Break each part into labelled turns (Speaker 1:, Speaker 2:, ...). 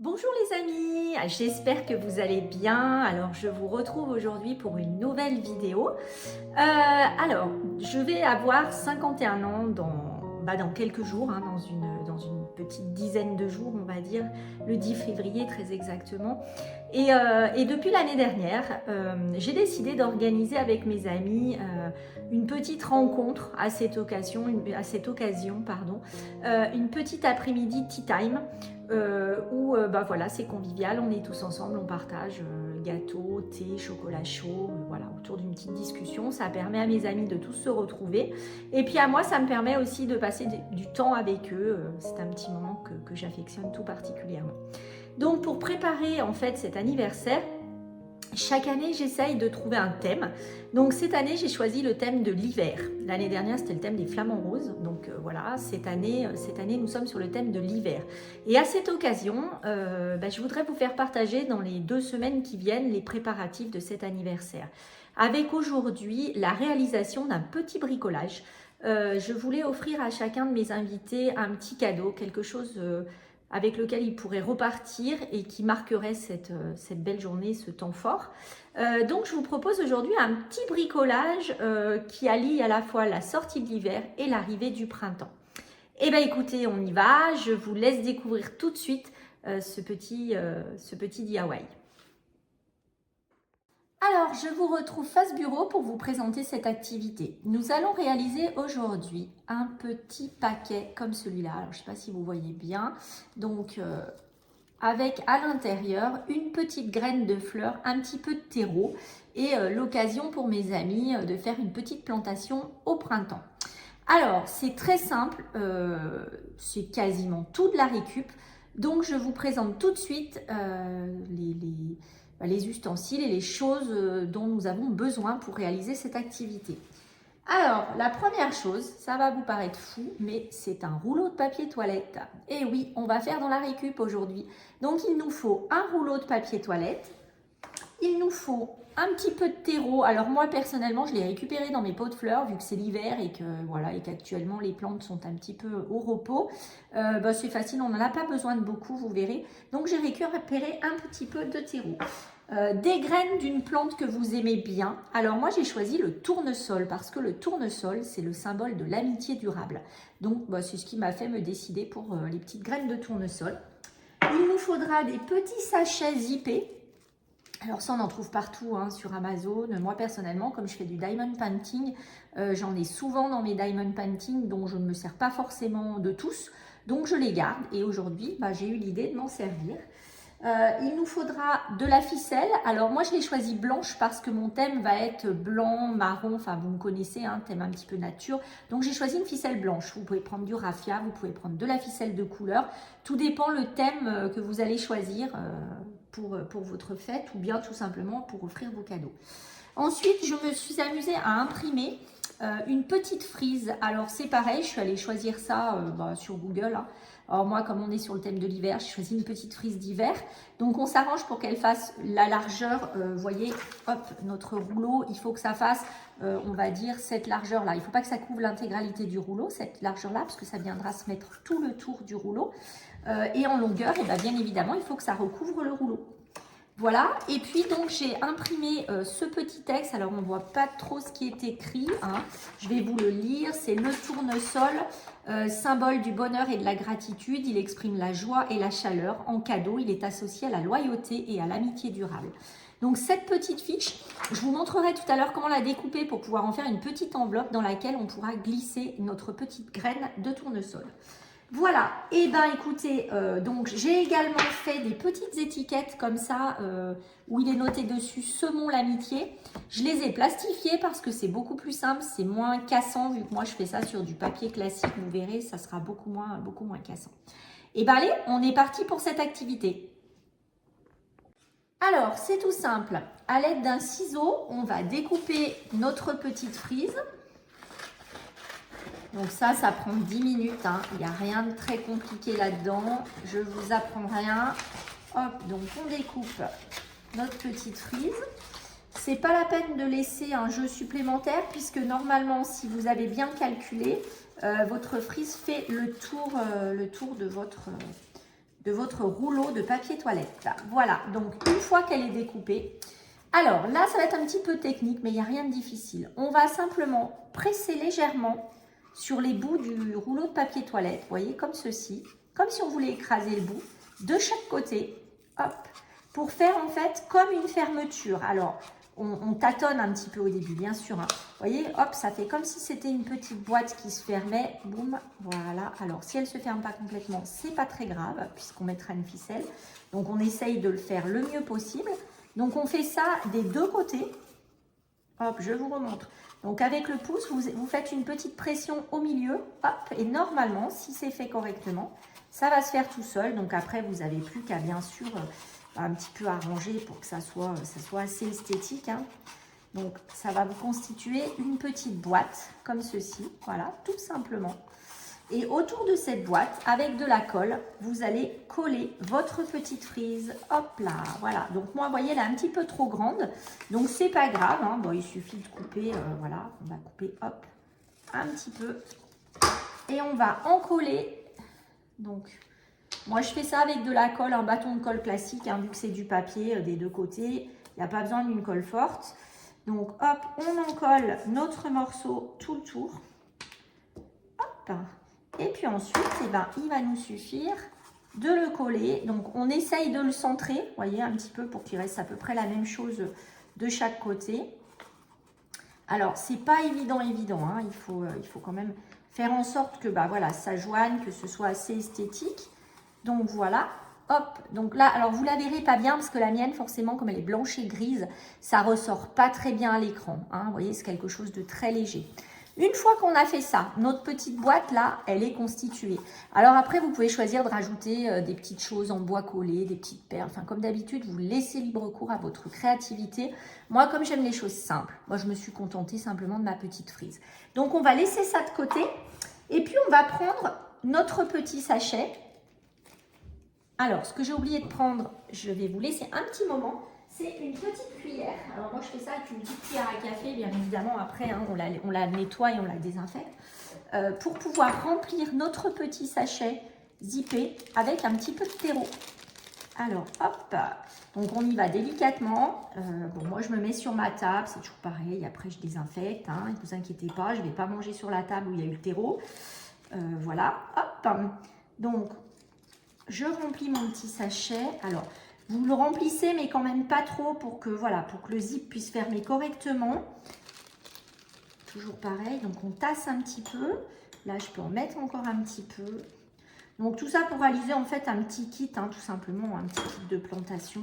Speaker 1: Bonjour les amis, j'espère que vous allez bien. Alors je vous retrouve aujourd'hui pour une nouvelle vidéo. Je vais avoir 51 ans dans quelques jours, dans une petite dizaine de jours on va dire, le 10 février très exactement. Et depuis l'année dernière, j'ai décidé d'organiser avec mes amis une petite rencontre à cette occasion, une petite après-midi tea time. Où voilà, c'est convivial, on est tous ensemble, on partage gâteau, thé, chocolat chaud, voilà, autour d'une petite discussion. Ça permet à mes amis de tous se retrouver. Et puis à moi, ça me permet aussi de passer du temps avec eux. C'est un petit moment que j'affectionne tout particulièrement. Donc pour préparer en fait cet anniversaire, chaque année, j'essaye de trouver un thème. Donc cette année, j'ai choisi le thème de l'hiver. L'année dernière, c'était le thème des flamants roses. Donc voilà, cette année, nous sommes sur le thème de l'hiver. Et à cette occasion, je voudrais vous faire partager dans les 2 semaines qui viennent les préparatifs de cet anniversaire. Avec aujourd'hui la réalisation d'un petit bricolage. Je voulais offrir à chacun de mes invités un petit cadeau, quelque chose avec lequel ils pourraient repartir et qui marquerait cette belle journée, ce temps fort. Donc je vous propose aujourd'hui un petit bricolage qui allie à la fois la sortie de l'hiver et l'arrivée du printemps. Eh bien écoutez, on y va, je vous laisse découvrir tout de suite ce petit DIY. Alors, je vous retrouve face bureau pour vous présenter cette activité. Nous allons réaliser aujourd'hui un petit paquet comme celui-là. Alors, je ne sais pas si vous voyez bien. Donc, avec à l'intérieur une petite graine de fleur, un petit peu de terreau et l'occasion pour mes amis de faire une petite plantation au printemps. Alors, c'est très simple, c'est quasiment tout de la récup. Donc, je vous présente tout de suite les ustensiles et les choses dont nous avons besoin pour réaliser cette activité. Alors, la première chose, ça va vous paraître fou, mais c'est un rouleau de papier toilette. Et oui, on va faire dans la récup aujourd'hui. Donc, il nous faut un rouleau de papier toilette. Il nous faut un petit peu de terreau. Alors moi personnellement, je l'ai récupéré dans mes pots de fleurs vu que c'est l'hiver et que voilà et qu'actuellement les plantes sont un petit peu au repos. C'est facile, on n'en a pas besoin de beaucoup, vous verrez. Donc j'ai récupéré un petit peu de terreau. Des graines d'une plante que vous aimez bien. Alors moi j'ai choisi le tournesol parce que le tournesol c'est le symbole de l'amitié durable. Donc c'est ce qui m'a fait me décider pour les petites graines de tournesol. Il nous faudra des petits sachets zippés. Alors ça, on en trouve partout sur Amazon. Moi, personnellement, comme je fais du diamond painting, j'en ai souvent dans mes diamond painting, dont je ne me sers pas forcément de tous. Donc, je les garde. Et aujourd'hui, j'ai eu l'idée de m'en servir. Il nous faudra de la ficelle. Alors, moi, je l'ai choisie blanche parce que mon thème va être blanc, marron. Enfin, vous me connaissez, thème un petit peu nature. Donc, j'ai choisi une ficelle blanche. Vous pouvez prendre du raffia, vous pouvez prendre de la ficelle de couleur. Tout dépend le thème que vous allez choisir pour votre fête ou bien tout simplement pour offrir vos cadeaux. Ensuite, je me suis amusée à imprimer une petite frise. Alors c'est pareil, je suis allée choisir ça sur Google. Alors moi, comme on est sur le thème de l'hiver, j'ai choisi une petite frise d'hiver. Donc on s'arrange pour qu'elle fasse la largeur. Vous voyez, hop, notre rouleau, il faut que ça fasse, on va dire, cette largeur-là. Il ne faut pas que ça couvre l'intégralité du rouleau, cette largeur-là, parce que ça viendra se mettre tout le tour du rouleau. Et en longueur, et bien évidemment, il faut que ça recouvre le rouleau. Voilà, et puis donc j'ai imprimé ce petit texte. Alors on ne voit pas trop ce qui est écrit, je vais vous le lire. C'est le tournesol, symbole du bonheur et de la gratitude. Il exprime la joie et la chaleur. En cadeau, il est associé à la loyauté et à l'amitié durable. Donc cette petite fiche, je vous montrerai tout à l'heure comment la découper pour pouvoir en faire une petite enveloppe dans laquelle on pourra glisser notre petite graine de tournesol. Voilà, et écoutez, donc j'ai également fait des petites étiquettes comme ça où il est noté dessus Semons l'amitié. Je les ai plastifiées parce que c'est beaucoup plus simple, c'est moins cassant vu que moi je fais ça sur du papier classique, vous verrez, ça sera beaucoup moins cassant. Et allez, on est parti pour cette activité. Alors, c'est tout simple, à l'aide d'un ciseau, on va découper notre petite frise. Donc ça prend 10 minutes, il n'y a rien de très compliqué là-dedans, je ne vous apprends rien. Hop, donc on découpe notre petite frise. C'est pas la peine de laisser un jeu supplémentaire puisque normalement, si vous avez bien calculé, votre frise fait le tour de votre rouleau de papier toilette. Voilà, donc une fois qu'elle est découpée, alors là, ça va être un petit peu technique, mais il n'y a rien de difficile. On va simplement presser légèrement sur les bouts du rouleau de papier toilette, vous voyez, comme ceci, comme si on voulait écraser le bout, de chaque côté, hop, pour faire en fait comme une fermeture. Alors, on tâtonne un petit peu au début, bien sûr. Hein. Vous voyez, hop, ça fait comme si c'était une petite boîte qui se fermait. Boum, voilà. Alors, si elle ne se ferme pas complètement, c'est pas très grave, puisqu'on mettra une ficelle. Donc, on essaye de le faire le mieux possible. Donc, on fait ça des deux côtés. Hop, je vous remontre. Donc, avec le pouce, vous faites une petite pression au milieu. Hop, et normalement, si c'est fait correctement, ça va se faire tout seul. Donc, après, vous n'avez plus qu'à, bien sûr, un petit peu arranger pour que ça soit assez esthétique. Hein. Donc, ça va vous constituer une petite boîte comme ceci. Voilà, tout simplement. Et autour de cette boîte, avec de la colle, vous allez coller votre petite frise. Hop là, voilà. Donc, moi, vous voyez, elle est un petit peu trop grande. Donc, c'est pas grave. Hein. Bon, il suffit de couper. Voilà, on va couper, hop, un petit peu. Et on va en coller. Donc, moi, je fais ça avec de la colle, un bâton de colle classique, hein, vu que c'est du papier des deux côtés. Il n'y a pas besoin d'une colle forte. Donc, hop, on en colle notre morceau tout le tour. Hop. Et puis ensuite, eh ben, il va nous suffire de le coller. Donc, on essaye de le centrer, vous voyez, un petit peu pour qu'il reste à peu près la même chose de chaque côté. Alors, c'est pas évident, hein. Il faut quand même faire en sorte que bah, voilà, ça joigne, que ce soit assez esthétique. Donc voilà, hop, donc là, alors vous la verrez pas bien parce que la mienne, forcément, comme elle est blanche et grise, ça ressort pas très bien à l'écran. Hein, vous voyez, c'est quelque chose de très léger. Une fois qu'on a fait ça, notre petite boîte là, elle est constituée. Alors après, vous pouvez choisir de rajouter des petites choses en bois collé, des petites perles. Enfin, comme d'habitude, vous laissez libre cours à votre créativité. Moi, comme j'aime les choses simples, moi, je me suis contentée simplement de ma petite frise. Donc, on va laisser ça de côté. Et puis, on va prendre notre petit sachet. Alors, ce que j'ai oublié de prendre, je vais vous laisser un petit moment, c'est une petite cuillère. Alors, moi, je fais ça avec une petite cuillère à café, bien évidemment. Après, hein, on la nettoie et on la désinfecte. Pour pouvoir remplir notre petit sachet zippé avec un petit peu de terreau. Alors, hop, donc on y va délicatement. Bon, moi, je me mets sur ma table, c'est toujours pareil. Après, je désinfecte, hein, ne vous inquiétez pas, je ne vais pas manger sur la table où il y a eu le terreau. Voilà, hop. Donc, je remplis mon petit sachet. Alors, vous le remplissez, mais quand même pas trop pour que, voilà, pour que le zip puisse fermer correctement. Toujours pareil. Donc, on tasse un petit peu. Là, je peux en mettre encore un petit peu. Donc, tout ça pour réaliser, en fait, un petit kit, hein, tout simplement, un petit kit de plantation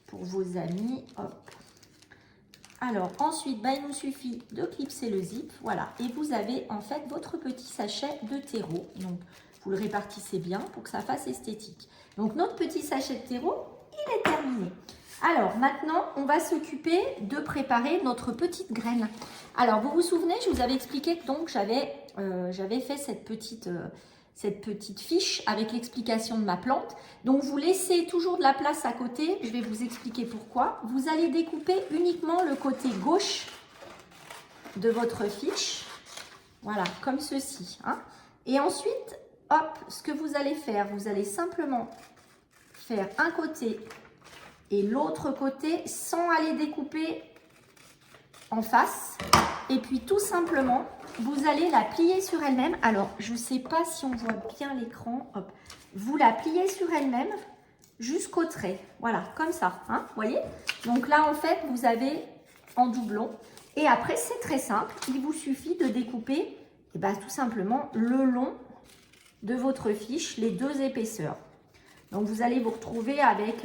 Speaker 1: pour vos amis. Hop. Alors, ensuite, bah, il nous suffit de clipser le zip. Voilà. Et vous avez, en fait, votre petit sachet de terreau. Donc, vous le répartissez bien pour que ça fasse esthétique. Donc, notre petit sachet de terreau, il est terminé. Alors, maintenant, on va s'occuper de préparer notre petite graine. Alors, vous vous souvenez, je vous avais expliqué que donc j'avais fait cette petite fiche avec l'explication de ma plante. Donc, vous laissez toujours de la place à côté. Je vais vous expliquer pourquoi. Vous allez découper uniquement le côté gauche de votre fiche. Voilà, comme ceci. Hein. Et ensuite, hop, ce que vous allez faire, vous allez simplement faire un côté et l'autre côté sans aller découper en face. Et puis tout simplement, vous allez la plier sur elle-même. Alors, je ne sais pas si on voit bien l'écran. Hop, vous la pliez sur elle-même jusqu'au trait. Voilà, comme ça. Hein, vous voyez? Donc là, en fait, vous avez en doublon. Et après, c'est très simple. Il vous suffit de découper tout simplement le long de votre fiche, les deux épaisseurs. Donc, vous allez vous retrouver avec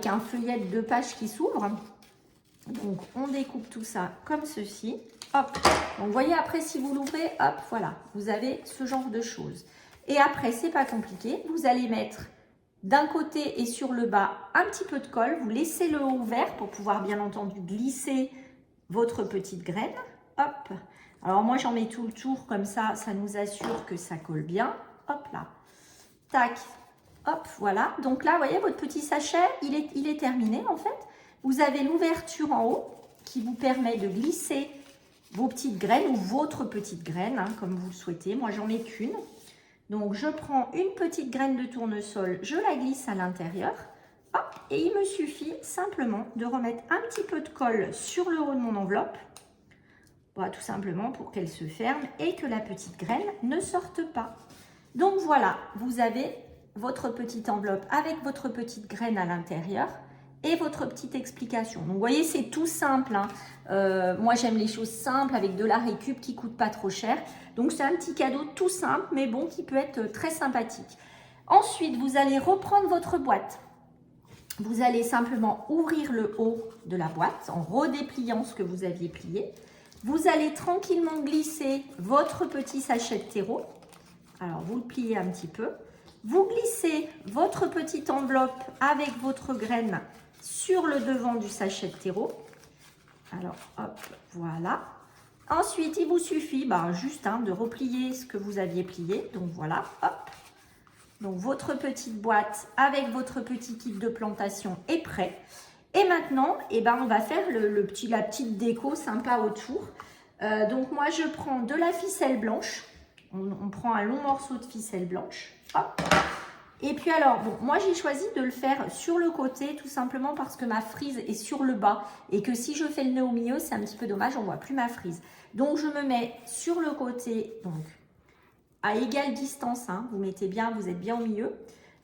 Speaker 1: un feuillet de 2 pages qui s'ouvre. Donc, on découpe tout ça comme ceci. Hop. Donc, vous voyez, après, si vous l'ouvrez, hop, voilà, vous avez ce genre de choses. Et après, c'est pas compliqué. Vous allez mettre d'un côté et sur le bas un petit peu de colle. Vous laissez le haut ouvert pour pouvoir, bien entendu, glisser votre petite graine. Hop. Alors, moi, j'en mets tout le tour comme ça. Ça nous assure que ça colle bien. Hop là. Tac. Hop, voilà. Donc là, vous voyez, votre petit sachet, il est terminé, en fait. Vous avez l'ouverture en haut qui vous permet de glisser vos petites graines ou votre petite graine, hein, comme vous le souhaitez. Moi, j'en mets qu'une. Donc, je prends une petite graine de tournesol, je la glisse à l'intérieur. Hop, et il me suffit simplement de remettre un petit peu de colle sur le haut de mon enveloppe. Voilà, tout simplement pour qu'elle se ferme et que la petite graine ne sorte pas. Donc voilà, vous avez votre petite enveloppe avec votre petite graine à l'intérieur et votre petite explication. Donc vous voyez, c'est tout simple, hein. Moi j'aime les choses simples avec de la récup qui ne coûte pas trop cher. Donc c'est un petit cadeau tout simple mais bon qui peut être très sympathique. Ensuite, vous allez reprendre votre boîte. Vous allez simplement ouvrir le haut de la boîte en redépliant ce que vous aviez plié. Vous allez tranquillement glisser votre petit sachet de terreau. Alors, vous le pliez un petit peu. Vous glissez votre petite enveloppe avec votre graine sur le devant du sachet de terreau. Alors, hop, voilà. Ensuite, il vous suffit juste de replier ce que vous aviez plié. Donc, voilà, hop. Donc, votre petite boîte avec votre petit kit de plantation est prêt. Et maintenant, on va faire la petite déco sympa autour. Donc, moi, je prends de la ficelle blanche. On prend un long morceau de ficelle blanche. Hop. Et puis alors, bon, moi, j'ai choisi de le faire sur le côté, tout simplement parce que ma frise est sur le bas. Et que si je fais le nœud au milieu, c'est un petit peu dommage, on ne voit plus ma frise. Donc, je me mets sur le côté, donc à égale distance, hein, vous mettez bien, vous êtes bien au milieu.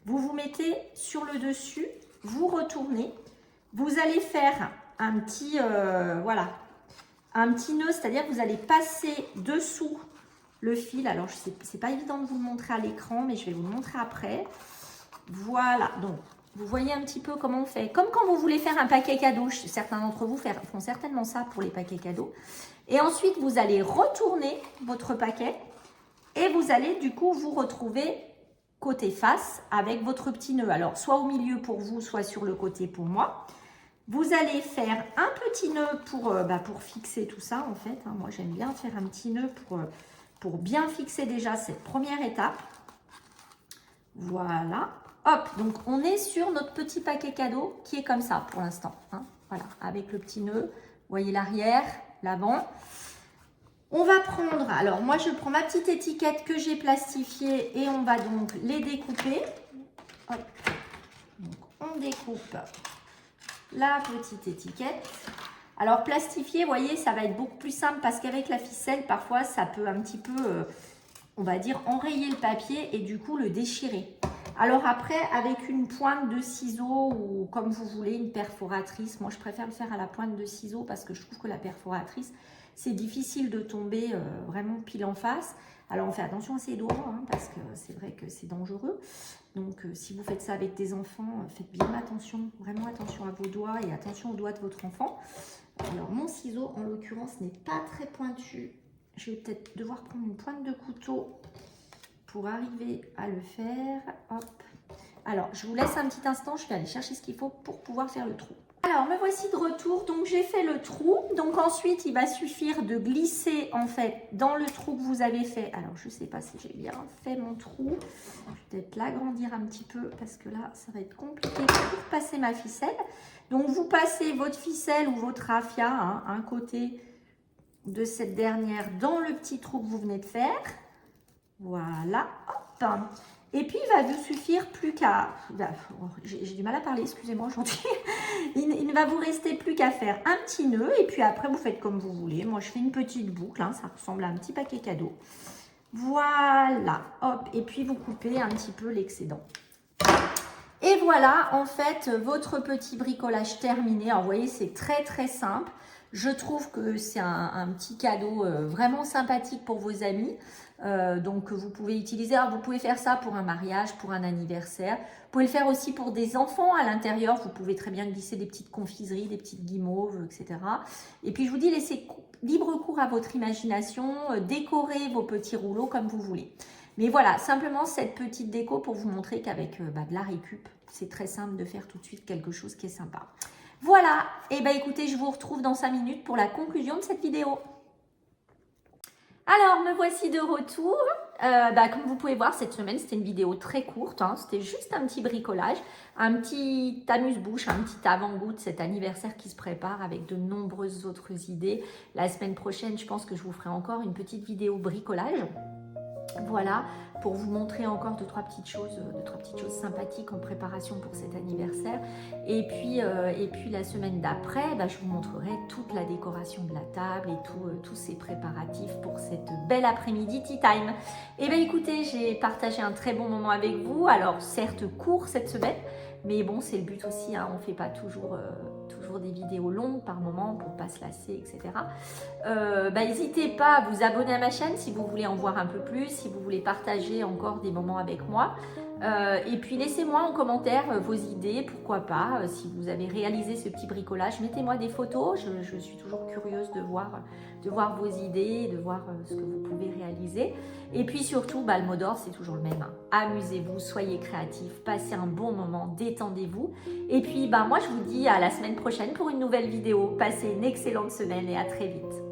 Speaker 1: Vous vous mettez sur le dessus, vous retournez. Vous allez faire un petit, un petit nœud, c'est-à-dire que vous allez passer dessous le fil. Alors, c'est pas évident de vous le montrer à l'écran, mais je vais vous le montrer après. Voilà, donc vous voyez un petit peu comment on fait. Comme quand vous voulez faire un paquet cadeau, certains d'entre vous font certainement ça pour les paquets cadeaux. Et ensuite, vous allez retourner votre paquet et vous allez du coup vous retrouver côté face avec votre petit nœud. Alors, soit au milieu pour vous, soit sur le côté pour moi. Vous allez faire un petit nœud pour fixer tout ça, en fait. Hein. Moi, j'aime bien faire un petit nœud pour bien fixer déjà cette première étape. Voilà. Hop, donc on est sur notre petit paquet cadeau qui est comme ça pour l'instant. Hein. Voilà, avec le petit nœud. Vous voyez l'arrière, l'avant. On va prendre, alors moi je prends ma petite étiquette que j'ai plastifiée et on va donc les découper. Hop. Donc on découpe la petite étiquette. Alors plastifier, vous voyez, ça va être beaucoup plus simple parce qu'avec la ficelle, parfois ça peut un petit peu, on va dire, enrayer le papier et du coup le déchirer. Alors après, avec une pointe de ciseaux ou comme vous voulez, une perforatrice, moi je préfère le faire à la pointe de ciseaux parce que je trouve que la perforatrice, c'est difficile de tomber vraiment pile en face. Alors on fait attention à ses doigts hein, parce que c'est vrai que c'est dangereux. Donc si vous faites ça avec des enfants, faites bien attention, vraiment attention à vos doigts et attention aux doigts de votre enfant. Alors mon ciseau en l'occurrence n'est pas très pointu. Je vais peut-être devoir prendre une pointe de couteau pour arriver à le faire. Hop. Alors je vous laisse un petit instant, je vais aller chercher ce qu'il faut pour pouvoir faire le trou. Alors, me voici de retour. Donc, j'ai fait le trou. Donc, ensuite, il va suffire de glisser, en fait, dans le trou que vous avez fait. Alors, je ne sais pas si j'ai bien fait mon trou. Je vais peut-être l'agrandir un petit peu parce que là, ça va être compliqué pour passer ma ficelle. Donc, vous passez votre ficelle ou votre raffia, hein, un côté de cette dernière dans le petit trou que vous venez de faire. Voilà. Hop. Et puis, il va vous suffire plus qu'à... J'ai du mal à parler, excusez-moi aujourd'hui. Il ne va vous rester plus qu'à faire un petit nœud. Et puis après, vous faites comme vous voulez. Moi, je fais une petite boucle. Hein, ça ressemble à un petit paquet cadeau. Voilà. Hop. Et puis, vous coupez un petit peu l'excédent. Et voilà, en fait, votre petit bricolage terminé. Alors, vous voyez, c'est très, très simple. Je trouve que c'est un petit cadeau vraiment sympathique pour vos amis. Donc vous pouvez utiliser, alors vous pouvez faire ça pour un mariage, pour un anniversaire. Vous pouvez le faire aussi pour des enfants à l'intérieur. Vous pouvez très bien glisser des petites confiseries, des petites guimauves, etc. Et puis je vous dis, laissez libre cours à votre imagination, décorez vos petits rouleaux comme vous voulez. Mais voilà, simplement cette petite déco pour vous montrer qu'avec de la récup, c'est très simple de faire tout de suite quelque chose qui est sympa. Voilà, et écoutez, je vous retrouve dans 5 minutes pour la conclusion de cette vidéo. Alors, me voici de retour. Comme vous pouvez voir, cette semaine, c'était une vidéo très courte. Hein. C'était juste un petit bricolage, un petit amuse-bouche, un petit avant-goût de cet anniversaire qui se prépare avec de nombreuses autres idées. La semaine prochaine, je pense que je vous ferai encore une petite vidéo bricolage. Voilà, pour vous montrer encore deux, trois petites choses sympathiques en préparation pour cet anniversaire. Et puis la semaine d'après, je vous montrerai toute la décoration de la table et tous ces préparatifs pour cette belle après-midi tea time. Et bien écoutez, j'ai partagé un très bon moment avec vous. Alors certes court cette semaine, mais bon, c'est le but aussi, hein. On ne fait pas toujours des vidéos longues par moment pour ne pas se lasser, etc. N'hésitez pas à vous abonner à ma chaîne si vous voulez en voir un peu plus, si vous voulez partager encore des moments avec moi. Et puis laissez-moi en commentaire vos idées, pourquoi pas, si vous avez réalisé ce petit bricolage, mettez-moi des photos, je suis toujours curieuse de voir vos idées, de voir ce que vous pouvez réaliser. Et puis surtout, le mot d'ordre c'est toujours le même, hein. Amusez-vous, soyez créatifs, passez un bon moment, détendez-vous. Et puis moi je vous dis à la semaine prochaine pour une nouvelle vidéo. Passez une excellente semaine et à très vite.